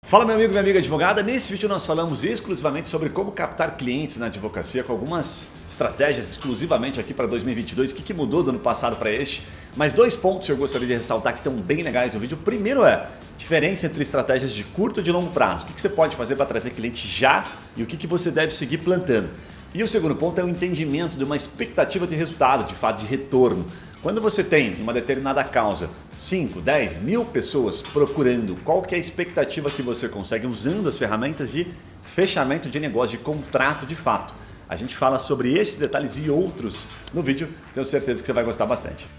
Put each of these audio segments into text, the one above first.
Fala meu amigo, minha amiga advogada, nesse vídeo nós falamos exclusivamente sobre como captar clientes na advocacia com algumas estratégias exclusivamente aqui para 2022, o que mudou do ano passado para este, mas dois pontos que eu gostaria de ressaltar que estão bem legais no vídeo. O primeiro é a diferença entre estratégias de curto e de longo prazo, o que você pode fazer para trazer cliente já e o que você deve seguir plantando. E o segundo ponto é o entendimento de uma expectativa de resultado, de fato de retorno. Quando você tem uma determinada causa 5, 10, 1000 pessoas procurando, qual que é a expectativa que você consegue usando as ferramentas de fechamento de negócio, de contrato de fato? A gente fala sobre esses detalhes e outros no vídeo, tenho certeza que você vai gostar bastante.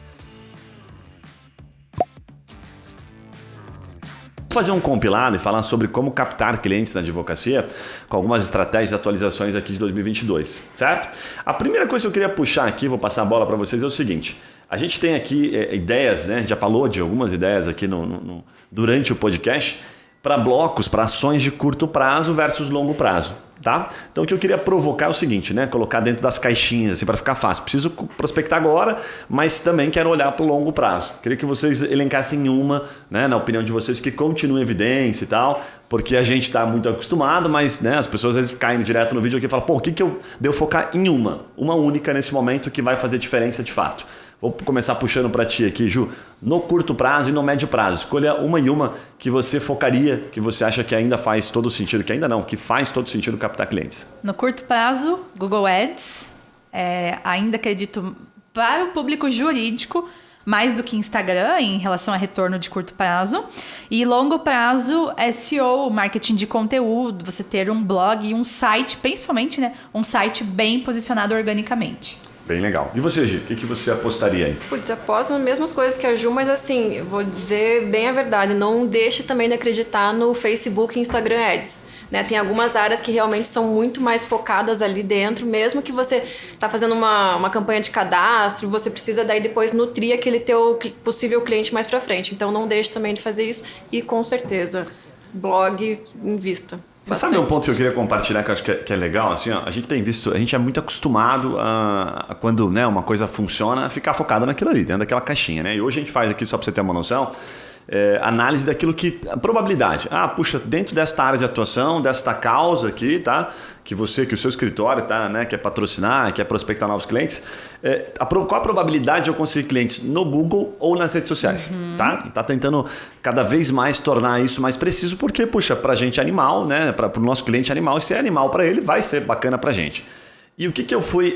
Fazer um compilado e falar sobre como captar clientes na advocacia com algumas estratégias e atualizações aqui de 2022, certo? A primeira coisa que eu queria puxar aqui, vou passar a bola para vocês, é o seguinte. A gente tem aqui ideias, né? Já falou de algumas ideias aqui durante o podcast, para blocos, para ações de curto prazo versus longo prazo, tá? Então o que eu queria provocar é o seguinte, né? Colocar dentro das caixinhas, assim, para ficar fácil. Preciso prospectar agora, mas também quero olhar para o longo prazo. Queria que vocês elencassem uma, né, na opinião de vocês, que continue em evidência e tal, porque a gente está muito acostumado, mas né, as pessoas às vezes caem direto no vídeo aqui e falam, pô, o que eu devo focar em uma única nesse momento que vai fazer diferença de fato? Vou começar puxando para ti aqui, Ju. No curto prazo e no médio prazo, escolha uma que você focaria, que você acha que ainda faz todo sentido, que ainda não, que faz todo sentido captar clientes. No curto prazo, Google Ads. Ainda acredito para o público jurídico, mais do que Instagram em relação a retorno de curto prazo. E longo prazo, SEO, marketing de conteúdo, você ter um blog e um site, principalmente, né, um site bem posicionado organicamente. Bem legal. E você, Gi? O que você apostaria aí? Putz, aposto nas mesmas coisas que a Ju, mas assim, eu vou dizer bem a verdade, não deixe também de acreditar no Facebook e Instagram Ads. Né? Tem algumas áreas que realmente são muito mais focadas ali dentro, mesmo que você está fazendo uma campanha de cadastro, você precisa daí depois nutrir aquele teu possível cliente mais para frente. Então não deixe também de fazer isso e com certeza, blog, invista. Você sabe um ponto que eu queria compartilhar que eu acho que é legal? Assim, ó, a gente tem visto, a gente é muito acostumado a quando né, uma coisa funciona, a ficar focado naquilo ali, dentro daquela caixinha. Né? E hoje a gente faz aqui, só para você ter uma noção, análise daquilo que... A probabilidade. Puxa, dentro desta área de atuação, desta causa aqui, tá? Que o seu escritório tá, né, quer patrocinar, quer prospectar novos clientes, qual a probabilidade de eu conseguir clientes no Google ou nas redes sociais? Tá tentando cada vez mais tornar isso mais preciso, porque, puxa, pra gente animal, né? Para o nosso cliente animal, se é animal para ele, vai ser bacana pra gente. E o que eu fui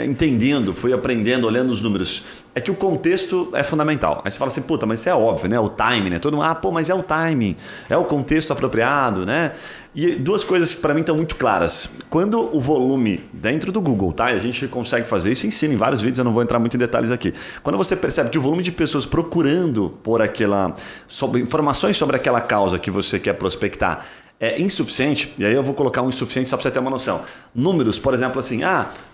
entendendo, fui aprendendo, olhando os números, é que o contexto é fundamental. Aí você fala assim, puta, mas isso é óbvio, né? O timing, né? Todo mundo, mas é o timing, é o contexto apropriado, né? E duas coisas que para mim estão muito claras. Quando o volume dentro do Google, tá? E a gente consegue fazer isso, ensina em vários vídeos, eu não vou entrar muito em detalhes aqui. Quando você percebe que o volume de pessoas procurando por informações sobre aquela causa que você quer prospectar é insuficiente, e aí eu vou colocar um insuficiente só para você ter uma noção. Números, por exemplo, assim,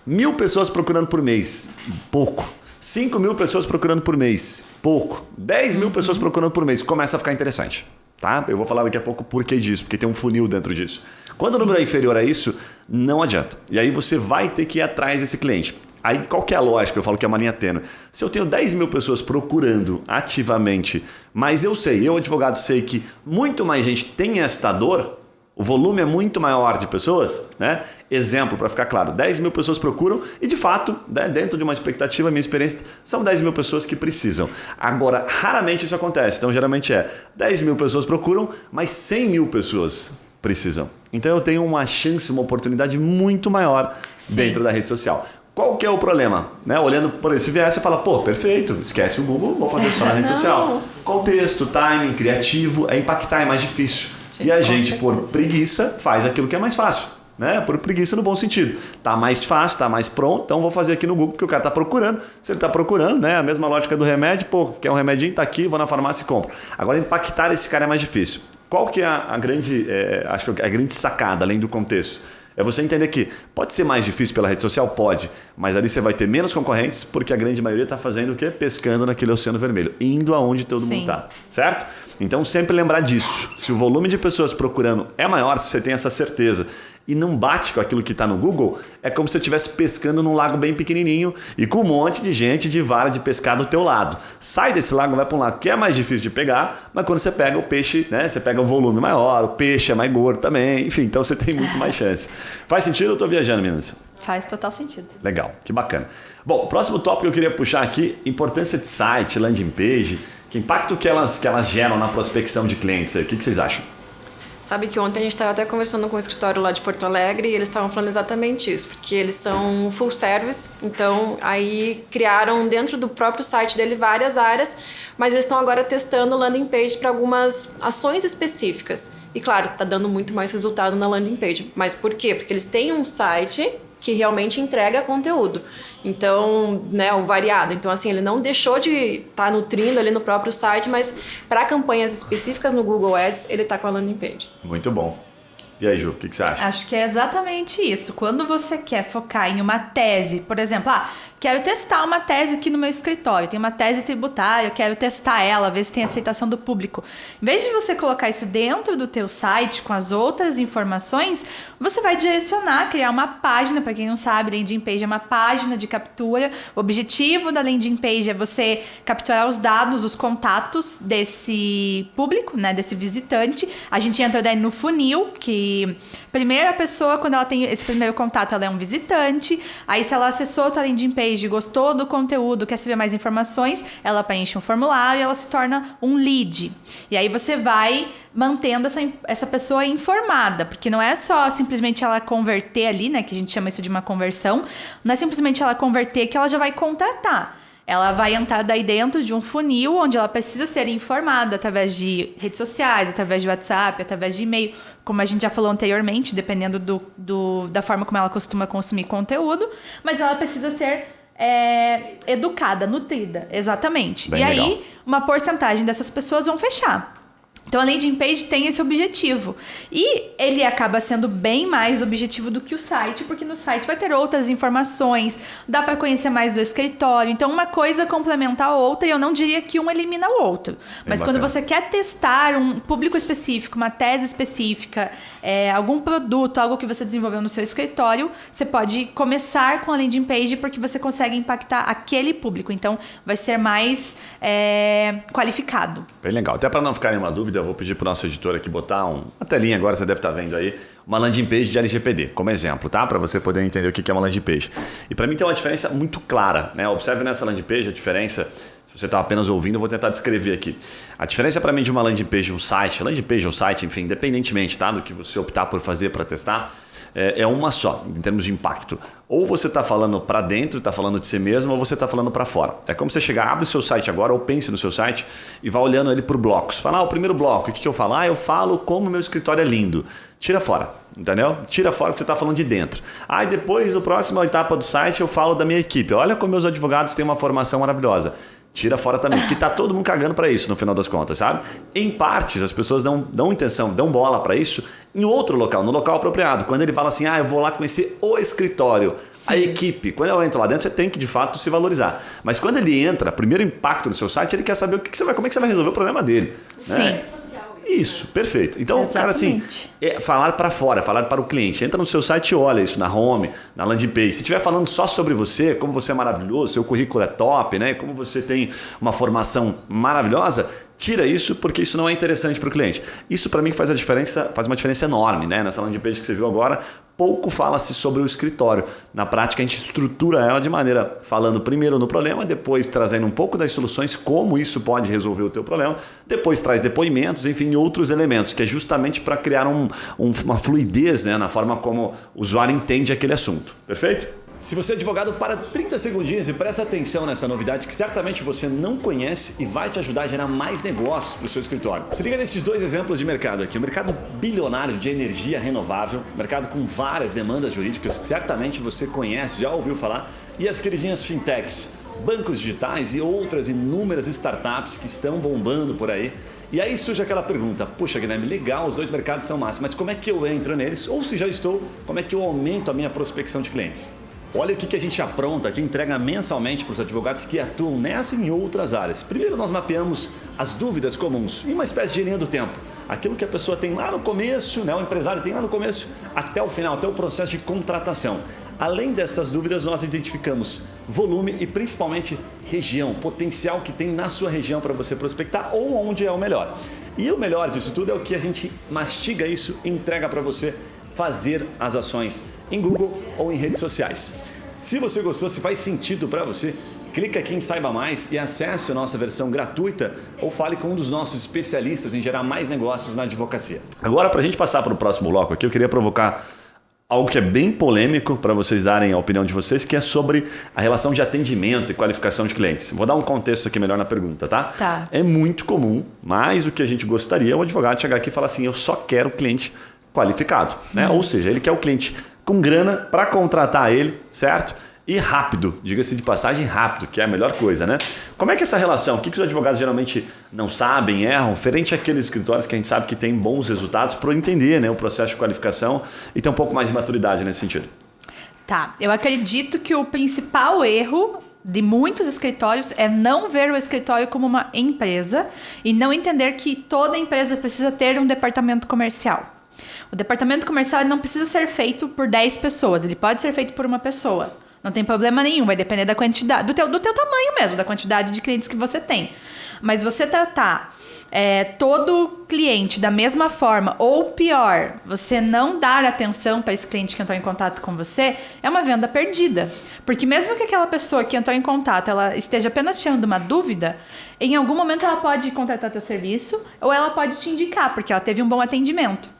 1000 pessoas procurando por mês, pouco. 5.000 pessoas procurando por mês, pouco. 10.000 pessoas procurando por mês, começa a ficar interessante. Tá? Eu vou falar daqui a pouco o porquê disso, porque tem um funil dentro disso. Quando o número é inferior a isso, não adianta. E aí você vai ter que ir atrás desse cliente. Aí qual que é a lógica? Eu falo que é uma linha tênue. Se eu tenho 10.000 pessoas procurando ativamente, mas eu advogado, sei que muito mais gente tem esta dor, o volume é muito maior de pessoas, né? Exemplo, para ficar claro, 10.000 pessoas procuram e de fato, né, dentro de uma expectativa, minha experiência, são 10.000 pessoas que precisam. Agora, raramente isso acontece, então geralmente 10.000 pessoas procuram, mas 100.000 pessoas precisam. Então eu tenho uma chance, uma oportunidade muito maior dentro da rede social. Qual que é o problema? Né? Olhando por esse viés, você fala, perfeito, esquece o Google, vou fazer só na rede social. Contexto, timing, criativo, impactar é mais difícil. Sim, e a gente, por preguiça, faz aquilo que é mais fácil. Né? Por preguiça no bom sentido. Tá mais fácil, tá mais pronto, então vou fazer aqui no Google, porque o cara tá procurando. Se ele tá procurando, né? A mesma lógica do remédio, quer um remedinho, tá aqui, vou na farmácia e compro. Agora, impactar esse cara é mais difícil. Qual que é a grande sacada, além do contexto? É você entender que pode ser mais difícil pela rede social? Pode, mas ali você vai ter menos concorrentes, porque a grande maioria está fazendo o quê? Pescando naquele oceano vermelho, indo aonde todo mundo está, certo? Então sempre lembrar disso. Se o volume de pessoas procurando é maior, se você tem essa certeza e não bate com aquilo que está no Google, é como se você estivesse pescando num lago bem pequenininho e com um monte de gente de vara de pescar do teu lado. Sai desse lago, vai para um lago que é mais difícil de pegar, mas quando você pega o peixe, né, você pega um volume maior, o peixe é mais gordo também, enfim, então você tem muito mais chance. Faz sentido ou eu estou viajando, meninas? Faz total sentido. Legal, que bacana. Bom, o próximo tópico que eu queria puxar aqui, importância de site, landing page, que impacto que elas geram na prospecção de clientes. O que vocês acham? Sabe que ontem a gente estava até conversando com o escritório lá de Porto Alegre e eles estavam falando exatamente isso, porque eles são full service, então aí criaram dentro do próprio site dele várias áreas, mas eles estão agora testando landing page para algumas ações específicas. E claro, está dando muito mais resultado na landing page. Mas por quê? Porque eles têm um site que realmente entrega conteúdo. Então, né, o variado. Então, assim, ele não deixou de estar nutrindo ali no próprio site, mas para campanhas específicas no Google Ads, ele está com a landing page. Muito bom. E aí, Ju, o que você acha? Acho que é exatamente isso. Quando você quer focar em uma tese, por exemplo, quero testar uma tese aqui no meu escritório, tem uma tese tributária, eu quero testar ela, ver se tem aceitação do público. Em vez de você colocar isso dentro do teu site com as outras informações, você vai direcionar, criar uma página, para quem não sabe, landing page é uma página de captura. O objetivo da landing page é você capturar os dados, os contatos desse público, né, desse visitante. A gente entra daí no funil, que primeira pessoa, quando ela tem esse primeiro contato, ela é um visitante. Aí se ela acessou a tua landing page, gostou do conteúdo, quer saber mais informações, ela preenche um formulário e ela se torna um lead. E aí você vai mantendo essa pessoa informada, porque não é só simplesmente ela converter ali, né, que a gente chama isso de uma conversão, não é simplesmente ela converter que ela já vai contratar. Ela vai entrar daí dentro de um funil onde ela precisa ser informada através de redes sociais, através de WhatsApp, através de e-mail, como a gente já falou anteriormente, dependendo da forma como ela costuma consumir conteúdo, mas ela precisa ser educada, nutrida, exatamente. Bem e legal. aí, uma porcentagem dessas pessoas vão fechar. Então, a landing page tem esse objetivo. E ele acaba sendo bem mais objetivo do que o site, porque no site vai ter outras informações, dá para conhecer mais do escritório. Então, uma coisa complementa a outra, e eu não diria que um elimina o outro. Mas quando você quer testar um público específico, uma tese específica, algum produto, algo que você desenvolveu no seu escritório, você pode começar com a landing page, porque você consegue impactar aquele público. Então, vai ser mais qualificado. Bem legal. Até para não ficar nenhuma dúvida, eu vou pedir para o nosso editor aqui botar uma telinha agora, você deve estar vendo aí, uma landing page de LGPD, como exemplo, tá? Para você poder entender o que é uma landing page. E para mim tem uma diferença muito clara, né? Observe nessa landing page a diferença. Se você está apenas ouvindo, eu vou tentar descrever aqui. A diferença para mim de uma landing page ou um site, enfim, independentemente, tá, do que você optar por fazer para testar, é uma só, em termos de impacto. Ou você está falando para dentro, está falando de si mesmo, ou você está falando para fora. É como você chegar, abre o seu site agora, ou pense no seu site e vá olhando ele por blocos. Fala, o primeiro bloco, o que eu falo? Eu falo como meu escritório é lindo. Tira fora, entendeu? Tira fora o que você está falando de dentro. Aí depois, na próxima etapa do site, eu falo da minha equipe. Olha como meus advogados têm uma formação maravilhosa. Tira fora também, porque tá todo mundo cagando para isso no final das contas, sabe? Em partes, as pessoas dão intenção, dão bola para isso em outro local, no local apropriado. Quando ele fala assim, eu vou lá conhecer o escritório, a equipe. Quando eu entro lá dentro, você tem que de fato se valorizar. Mas quando ele entra, primeiro impacto no seu site, ele quer saber como é que você vai resolver o problema dele. Sim. Né? Isso, perfeito. Então, cara, assim, falar para fora, falar para o cliente. Entra no seu site e olha isso na home, na landing page. Se estiver falando só sobre você, como você é maravilhoso, seu currículo é top, né? Como você tem uma formação maravilhosa, tira isso porque isso não é interessante para o cliente. Isso para mim faz uma diferença enorme, né? Nessa landing page que você viu agora, pouco fala-se sobre o escritório. Na prática, a gente estrutura ela de maneira falando primeiro no problema, depois trazendo um pouco das soluções, como isso pode resolver o teu problema, depois traz depoimentos, enfim, outros elementos, que é justamente para criar uma fluidez, né, na forma como o usuário entende aquele assunto. Perfeito? Se você é advogado, para 30 segundinhos e presta atenção nessa novidade que certamente você não conhece e vai te ajudar a gerar mais negócios para o seu escritório. Se liga nesses dois exemplos de mercado aqui. O mercado bilionário de energia renovável, mercado com várias demandas jurídicas que certamente você conhece, já ouviu falar, e as queridinhas fintechs, bancos digitais e outras inúmeras startups que estão bombando por aí. E aí surge aquela pergunta, puxa Guilherme, legal, os dois mercados são massa, mas como é que eu entro neles? Ou se já estou, como é que eu aumento a minha prospecção de clientes? Olha o que a gente apronta, que entrega mensalmente para os advogados que atuam nessa e em outras áreas. Primeiro nós mapeamos as dúvidas comuns em uma espécie de linha do tempo. aquilo que a pessoa tem lá no começo, né, o empresário tem lá no começo, até o final, até o processo de contratação. Além dessas dúvidas, nós identificamos volume e principalmente região, potencial que tem na sua região para você prospectar ou onde é o melhor. E o melhor disso tudo é o que a gente mastiga isso e entrega para você fazer as ações em Google ou em redes sociais. Se você gostou, se faz sentido para você, clica aqui em Saiba Mais e acesse a nossa versão gratuita ou fale com um dos nossos especialistas em gerar mais negócios na advocacia. Agora, para a gente passar para o próximo bloco aqui, eu queria provocar algo que é bem polêmico para vocês darem a opinião de vocês, que é sobre a relação de atendimento e qualificação de clientes. Vou dar um contexto aqui melhor na pergunta, tá? Tá. É muito comum, mais do que a gente gostaria, o advogado chegar aqui e falar assim, eu só quero cliente qualificado, né? Ou seja, ele quer o cliente com grana para contratar ele, certo? E rápido, diga-se de passagem, rápido, que é a melhor coisa, né? Como é que é essa relação? O que os advogados geralmente não sabem, erram, frente àqueles escritórios que a gente sabe que tem bons resultados para entender, né, o processo de qualificação e ter um pouco mais de maturidade nesse sentido? Tá, eu acredito que o principal erro de muitos escritórios é não ver o escritório como uma empresa e não entender que toda empresa precisa ter um departamento comercial. O departamento comercial ele não precisa ser feito por 10 pessoas, ele pode ser feito por uma pessoa. Não tem problema nenhum, vai depender da quantidade, do teu tamanho mesmo, da quantidade de clientes que você tem. Mas você tratar todo cliente da mesma forma, ou pior, você não dar atenção para esse cliente que entrou em contato com você, é uma venda perdida. Porque mesmo que aquela pessoa que entrou em contato, ela esteja apenas tirando uma dúvida, em algum momento ela pode contratar teu serviço, ou ela pode te indicar, porque ela teve um bom atendimento.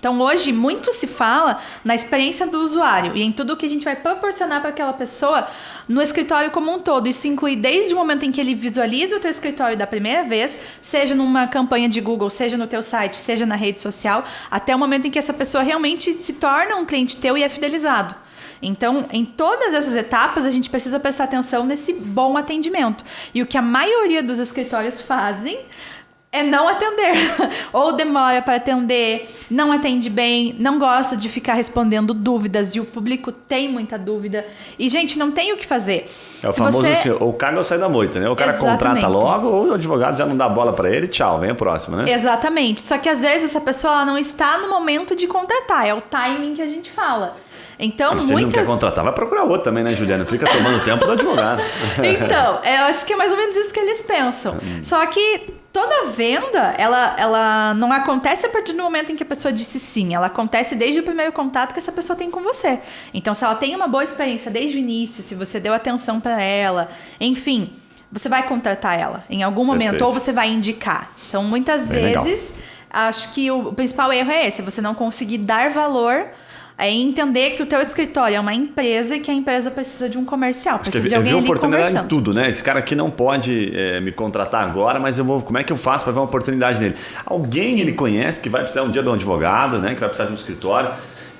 Então, hoje, muito se fala na experiência do usuário e em tudo que a gente vai proporcionar para aquela pessoa no escritório como um todo. Isso inclui desde o momento em que ele visualiza o teu escritório da primeira vez, seja numa campanha de Google, seja no teu site, seja na rede social, até o momento em que essa pessoa realmente se torna um cliente teu e é fidelizado. Então, em todas essas etapas, a gente precisa prestar atenção nesse bom atendimento. E o que a maioria dos escritórios fazem é não atender, ou demora para atender, não atende bem, não gosta de ficar respondendo dúvidas e o público tem muita dúvida. E, gente, não tem o que fazer. É o famoso assim, ou caga ou sai da moita, né? O cara contrata logo ou o advogado já não dá bola para ele, tchau, vem a próxima, né? Exatamente. Só que às vezes essa pessoa ela não está no momento de contratar, é o timing que a gente fala. Então, se ele não quer contratar, vai procurar outro também, né, Juliana? Fica tomando tempo do advogado. Então, eu acho que é mais ou menos isso que eles pensam. Só que toda venda, ela não acontece a partir do momento em que a pessoa disse sim. Ela acontece desde o primeiro contato que essa pessoa tem com você. Então, se ela tem uma boa experiência desde o início, se você deu atenção para ela, enfim, você vai contratar ela em algum momento. Perfeito. Ou você vai indicar. Então, muitas vezes, acho que o principal erro é esse. Você não conseguir dar valor é entender que o teu escritório é uma empresa e que a empresa precisa de um comercial, precisa de alguém ali conversando. Oportunidade em tudo, né? Esse cara aqui não pode me contratar agora, mas como é que eu faço para ver uma oportunidade nele? Alguém ele conhece que vai precisar um dia de um advogado, né? Que vai precisar de um escritório.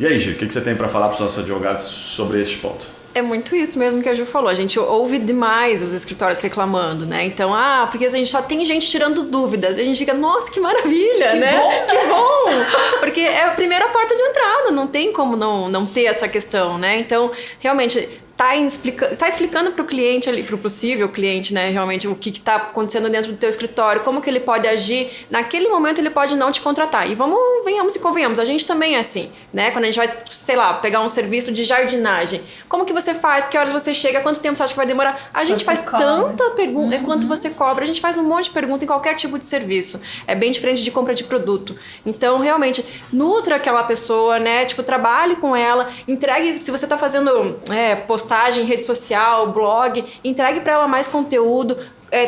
E aí, Gil, o que você tem para falar para os nossos advogados sobre este ponto? É muito isso mesmo que a Ju falou. A gente ouve demais os escritórios reclamando, né? Então, porque a gente só tem gente tirando dúvidas. A gente fica, nossa, que maravilha, né? Bom. Que bom! Porque é a primeira porta de entrada, não tem como não ter essa questão, né? Então, realmente, está explicando para o cliente ali, para o possível cliente, né, realmente o que está acontecendo dentro do teu escritório, como que ele pode agir. Naquele momento ele pode não te contratar. E venhamos e convenhamos, a gente também é assim, né? Quando a gente vai, sei lá, pegar um serviço de jardinagem, como que você faz? Que horas você chega? Quanto tempo você acha que vai demorar? A gente faz tanta pergunta, quanto você cobra, a gente faz um monte de pergunta em qualquer tipo de serviço. É bem diferente de compra de produto. Então, realmente, nutra aquela pessoa, né? Tipo, trabalhe com ela, entregue, se você está fazendo postagem, rede social, blog, entregue para ela mais conteúdo,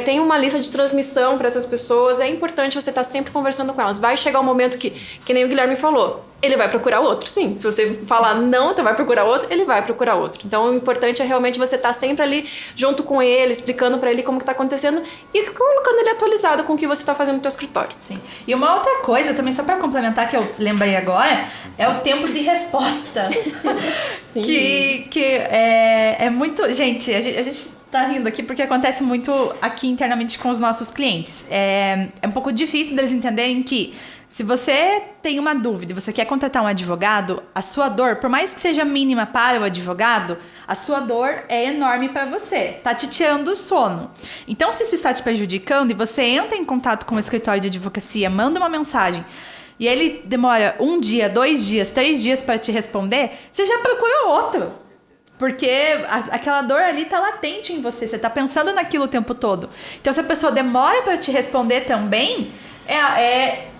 tem uma lista de transmissão para essas pessoas. É importante você estar sempre conversando com elas. Vai chegar um momento que nem o Guilherme falou, ele vai procurar outro, sim. Se você falar não, tu vai procurar outro, ele vai procurar outro. Então, o importante é realmente você estar sempre ali junto com ele, explicando para ele como que está acontecendo e colocando ele atualizado com o que você está fazendo no teu escritório. Sim. E uma outra coisa, também só para complementar, que eu lembrei agora, é o tempo de resposta. Sim. Que é muito... Gente, a gente tá rindo aqui porque acontece muito aqui internamente com os nossos clientes. É um pouco difícil deles entenderem que se você tem uma dúvida e você quer contratar um advogado, a sua dor, por mais que seja mínima para o advogado, a sua dor é enorme para você. Tá te tirando o sono. Então, se isso está te prejudicando e você entra em contato com o escritório de advocacia, manda uma mensagem e ele demora 1 dia, 2 dias, 3 dias para te responder, você já procura outro. Porque aquela dor ali tá latente em você. Você tá pensando naquilo o tempo todo. Então, se a pessoa demora para te responder também,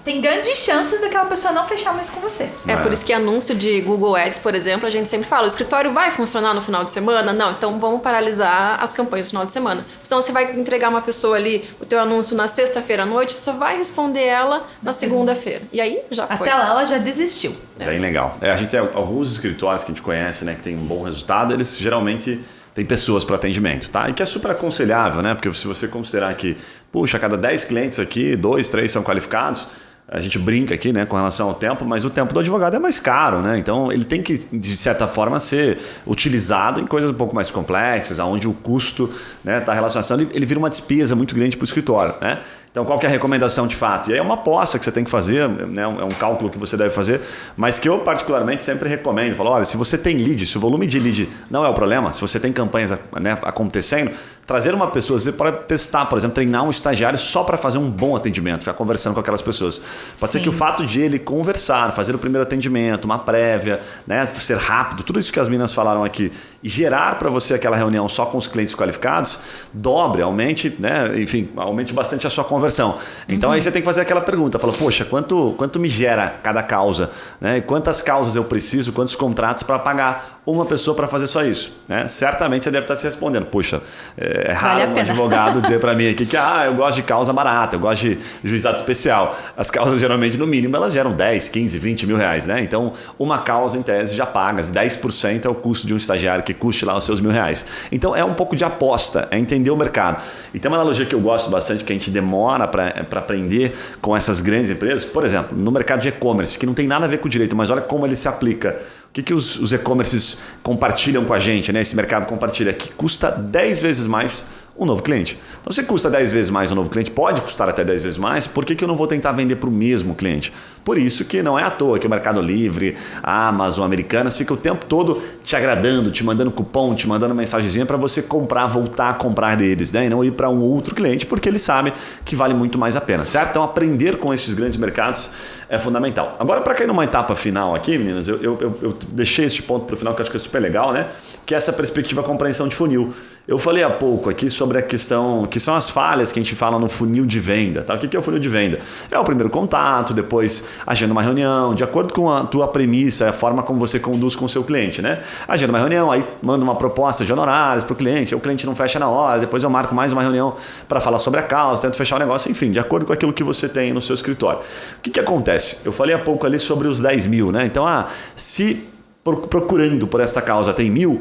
tem grandes chances daquela pessoa não fechar mais com você. Por isso que anúncio de Google Ads, por exemplo, a gente sempre fala, o escritório vai funcionar no final de semana? Não, então vamos paralisar as campanhas no final de semana. Senão você vai entregar uma pessoa ali o teu anúncio na sexta-feira à noite, você só vai responder ela na segunda-feira. E aí já foi. Até lá ela já desistiu. Bem legal. A gente tem alguns escritórios que a gente conhece, né, que tem um bom resultado, eles geralmente têm pessoas para atendimento, tá? E que é super aconselhável, né? Porque se você considerar que, puxa, a cada 10 clientes aqui, 2, 3 são qualificados, a gente brinca aqui, né, com relação ao tempo, mas o tempo do advogado é mais caro, né? Então ele tem que, de certa forma, ser utilizado em coisas um pouco mais complexas, onde o custo, né, está relacionado, ele vira uma despesa muito grande para o escritório, né? Então, qual que é a recomendação de fato? E aí é uma aposta que você tem que fazer, né? É um cálculo que você deve fazer, mas que eu particularmente sempre recomendo. Falo, olha, se você tem lead, se o volume de lead não é o problema, se você tem campanhas, né, acontecendo, trazer uma pessoa, você pode testar, por exemplo, treinar um estagiário só para fazer um bom atendimento, ficar conversando com aquelas pessoas. Pode ser que o fato de ele conversar, fazer o primeiro atendimento, uma prévia, né, ser rápido, tudo isso que as meninas falaram aqui, e gerar para você aquela reunião só com os clientes qualificados, dobre, aumente, né, enfim, aumente bastante a sua conversão. Então aí você tem que fazer aquela pergunta, fala, poxa, quanto me gera cada causa, né? E quantas causas eu preciso, quantos contratos para pagar uma pessoa para fazer só isso, né? Certamente você deve estar se respondendo, poxa, é raro um advogado dizer para mim aqui que eu gosto de causa barata, eu gosto de juizado especial. As causas geralmente no mínimo elas geram 10, 15, 20 mil reais, né? Então uma causa em tese já paga, 10% é o custo de um estagiário que custe lá os seus R$1.000. Então é um pouco de aposta, é entender o mercado. E tem uma analogia que eu gosto bastante, que a gente demora para aprender com essas grandes empresas. Por exemplo, no mercado de e-commerce, que não tem nada a ver com o direito, mas olha como ele se aplica. O que os e-commerces compartilham com a gente, né? Esse mercado compartilha, que custa 10 vezes mais um novo cliente. Então, se custa 10 vezes mais um novo cliente, pode custar até 10 vezes mais, por que eu não vou tentar vender para o mesmo cliente? Por isso que não é à toa que o Mercado Livre, a Amazon, Americanas, fica o tempo todo te agradando, te mandando cupom, te mandando mensagenzinha para você comprar, voltar a comprar deles, né? E não ir para um outro cliente, porque ele sabe que vale muito mais a pena, certo? Então, aprender com esses grandes mercados é fundamental. Agora, para cair numa etapa final aqui, meninas, eu deixei este ponto para o final que eu acho que é super legal, né? Que é essa perspectiva compreensão de funil. Eu falei há pouco aqui sobre a questão, que são as falhas que a gente fala no funil de venda. Tá? O que é o funil de venda? É o primeiro contato, depois agenda uma reunião, de acordo com a tua premissa, a forma como você conduz com o seu cliente, né? Agenda uma reunião, aí manda uma proposta de honorários para o cliente não fecha na hora, depois eu marco mais uma reunião para falar sobre a causa, tento fechar o negócio, enfim, de acordo com aquilo que você tem no seu escritório. O que acontece? Eu falei há pouco ali sobre os 10 mil, né? Então, se procurando por esta causa tem 1.000,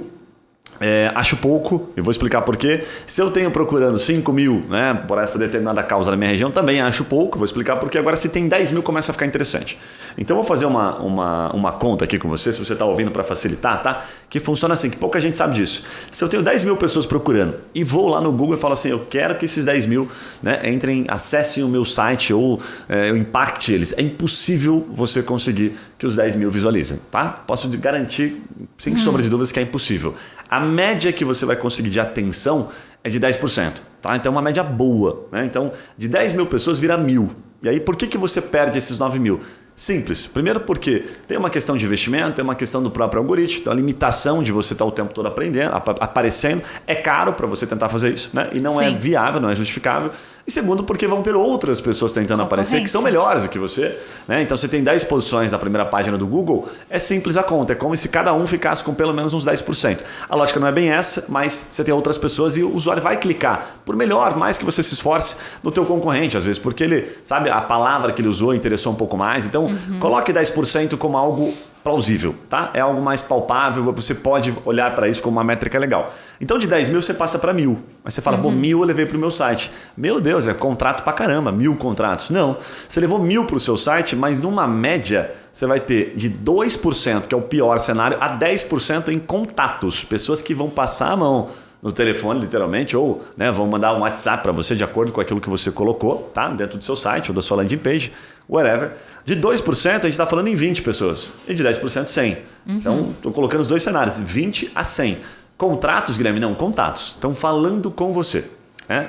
acho pouco, eu vou explicar por quê. Se eu tenho procurando 5 mil, né, por essa determinada causa na minha região, também acho pouco, vou explicar por quê. Agora, se tem 10 mil, começa a ficar interessante. Então, eu vou fazer uma conta aqui com você, se você está ouvindo para facilitar, tá? Que funciona assim, que pouca gente sabe disso. Se eu tenho 10 mil pessoas procurando e vou lá no Google e falo assim, eu quero que esses 10 mil, né, entrem, acessem o meu site ou eu impacte eles, é impossível você conseguir que os 10 mil visualizem, tá? Posso garantir, sem sombra de dúvidas, que é impossível. A média que você vai conseguir de atenção é de 10%. Tá? Então, uma média boa. Né? Então, de 10 mil pessoas vira 1.000. E aí, por que você perde esses 9 mil? Simples. Primeiro porque tem uma questão de investimento, tem uma questão do próprio algoritmo, tem a limitação de você estar o tempo todo aprendendo, aparecendo. É caro para você tentar fazer isso, né? E não é viável, não é justificável. E segundo, porque vão ter outras pessoas tentando aparecer que são melhores do que você. Né? Então, você tem 10 posições na primeira página do Google, é simples a conta. É como se cada um ficasse com pelo menos uns 10%. A lógica não é bem essa, mas você tem outras pessoas e o usuário vai clicar. Por melhor, mais que você se esforce no teu concorrente, às vezes, porque ele, sabe, a palavra que ele usou interessou um pouco mais. Então, coloque 10% como algo plausível, tá? É algo mais palpável, você pode olhar para isso como uma métrica legal. Então, de 10 mil você passa para 1.000. Mas você fala, 1.000 eu levei para o meu site. Meu Deus, é contrato para caramba, 1.000 contratos. Não, você levou 1.000 para o seu site, mas numa média você vai ter de 2%, que é o pior cenário, a 10% em contatos. Pessoas que vão passar a mão no telefone, literalmente, ou né, vão mandar um WhatsApp para você de acordo com aquilo que você colocou, tá? Dentro do seu site ou da sua landing page, whatever. De 2%, a gente está falando em 20 pessoas. E de 10%, 100. Então, estou colocando os dois cenários, 20 a 100. Contratos, Guilherme? Não, contatos. Estão falando com você.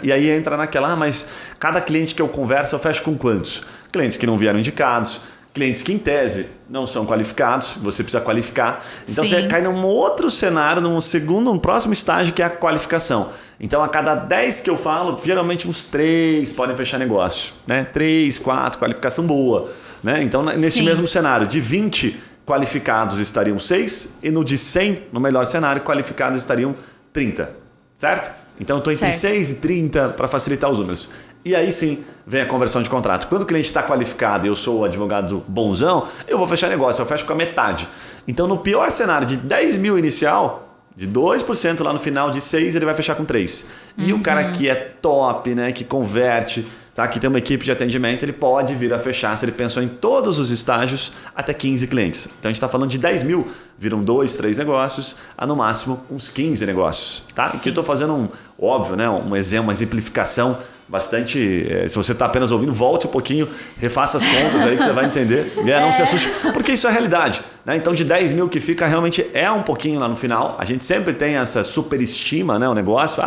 E aí entra naquela, mas cada cliente que eu converso, eu fecho com quantos? Clientes que não vieram indicados, clientes que em tese não são qualificados, você precisa qualificar. Então você cai num outro cenário, num próximo estágio que é a qualificação. Então a cada 10 que eu falo, geralmente uns 3 podem fechar negócio. 3, 4, qualificação boa. Então nesse mesmo cenário, de 20 qualificados estariam 6 e no de 100, no melhor cenário, qualificados estariam 30. Certo? Então eu estou entre 6 e 30 para facilitar os números. E aí sim vem a conversão de contrato. Quando o cliente está qualificado e eu sou o advogado bonzão, eu vou fechar negócio, eu fecho com a metade. Então no pior cenário de 10 mil inicial, de 2% lá no final, de 6 ele vai fechar com 3. E o cara que é top, né, que converte, tá, que tem uma equipe de atendimento, ele pode vir a fechar, se ele pensou em todos os estágios, até 15 clientes. Então a gente está falando de 10 mil, viram 2, 3 negócios, a no máximo uns 15 negócios. Tá? Aqui eu estou fazendo uma exemplificação bastante. Se você está apenas ouvindo, volte um pouquinho, refaça as contas aí que você vai entender. Não se assuste, porque isso é a realidade. Né? Então de 10 mil que fica realmente é um pouquinho lá no final. A gente sempre tem essa superestima, né, o negócio.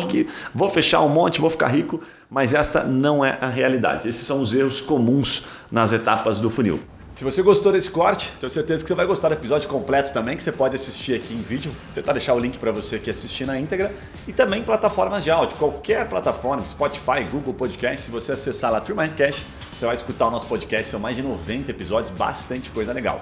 Porque vou fechar um monte, vou ficar rico. Mas esta não é a realidade. Esses são os erros comuns nas etapas do funil. Se você gostou desse corte, tenho certeza que você vai gostar do episódio completo também, que você pode assistir aqui em vídeo. Vou tentar deixar o link para você aqui assistir na íntegra. E também plataformas de áudio, qualquer plataforma, Spotify, Google Podcast. Se você acessar lá TreeMindCast, você vai escutar o nosso podcast. São mais de 90 episódios, bastante coisa legal.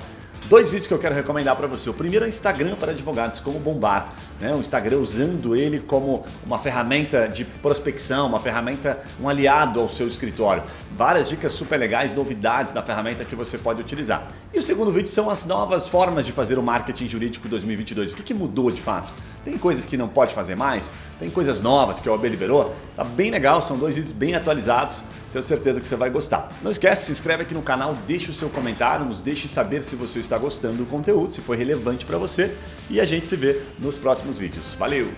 2 vídeos que eu quero recomendar para você. O primeiro é o Instagram para advogados, como bombar. O Instagram usando ele como uma ferramenta de prospecção, uma ferramenta, um aliado ao seu escritório. Várias dicas super legais, novidades da ferramenta que você pode utilizar. E o segundo vídeo são as novas formas de fazer o marketing jurídico 2022. O que mudou de fato? Tem coisas que não pode fazer mais? Tem coisas novas que a OAB liberou? Tá bem legal, são 2 vídeos bem atualizados. Tenho certeza que você vai gostar. Não esquece, se inscreve aqui no canal, deixa o seu comentário, nos deixe saber se você está gostando do conteúdo, se foi relevante para você. E a gente se vê nos próximos vídeos. Valeu!